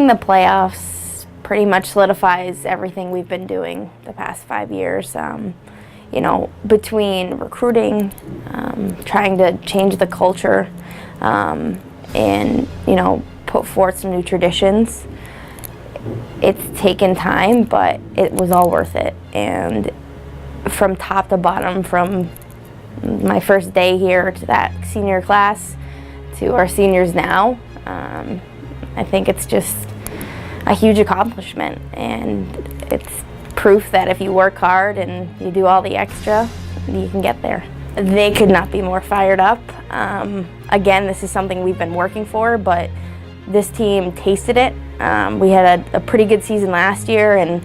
Making the playoffs pretty much solidifies everything we've been doing the past 5 years. You know, between recruiting, trying to change the culture, and, you know, put forth some new traditions. It's taken time, but it was all worth it. And from top to bottom, from my first day here to that senior class to our seniors now, I think it's just a huge accomplishment, and it's proof that if you work hard and you do all the extra, you can get there. They could not be more fired up. Again, this is something we've been working for, but this team tasted it. We had a pretty good season last year, and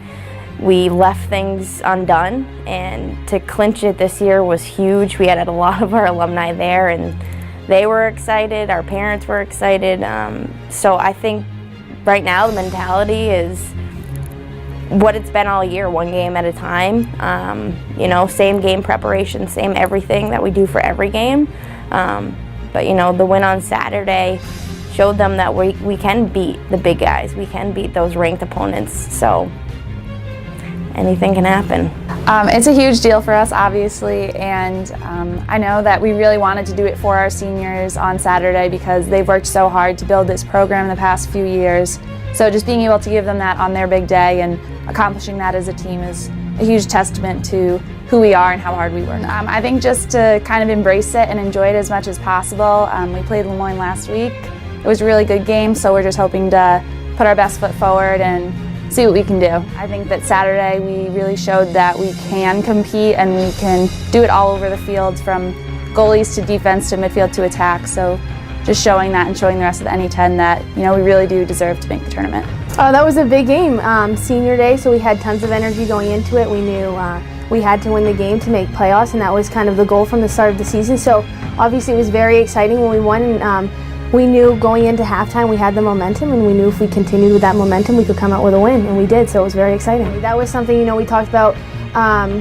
we left things undone, and to clinch it this year was huge. We had a lot of our alumni there, and they were excited, our parents were excited. So I think right now the mentality is what it's been all year, one game at a time. You know, same game preparation, same everything that we do for every game. But you know, the win on Saturday showed them that we can beat the big guys. We can beat those ranked opponents. So anything can happen. It's a huge deal for us, obviously, and I know that we really wanted to do it for our seniors on Saturday because they've worked so hard to build this program in the past few years. So just being able to give them that on their big day and accomplishing that as a team is a huge testament to who we are and how hard we work. I think just to kind of embrace it and enjoy it as much as possible. We played Lemoyne last week. It was a really good game, so we're just hoping to put our best foot forward and see what we can do. I think that Saturday we really showed that we can compete and we can do it all over the field, from goalies to defense to midfield to attack. So just showing that and showing the rest of the NE10 that, you know, we really do deserve to make the tournament. That was a big game, senior day, so we had tons of energy going into it. We knew we had to win the game to make playoffs, and that was kind of the goal from the start of the season. So obviously it was very exciting when we won, and we knew going into halftime we had the momentum, and we knew if we continued with that momentum we could come out with a win, and we did, so it was very exciting. That was something, you know, we talked about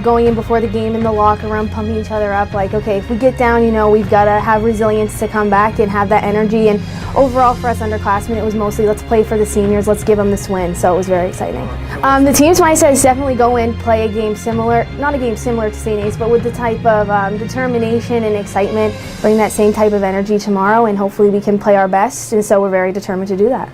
going in before the game in the locker room, pumping each other up, like, okay, if we get down, you know, we've got to have resilience to come back and have that energy. And overall for us underclassmen, it was mostly let's play for the seniors, let's give them this win, so it was very exciting. The team's mindset is definitely go in, play a game similar, not a game similar to St. A's, but with the type of determination and excitement, bring that same type of energy tomorrow, and hopefully we can play our best, and so we're very determined to do that.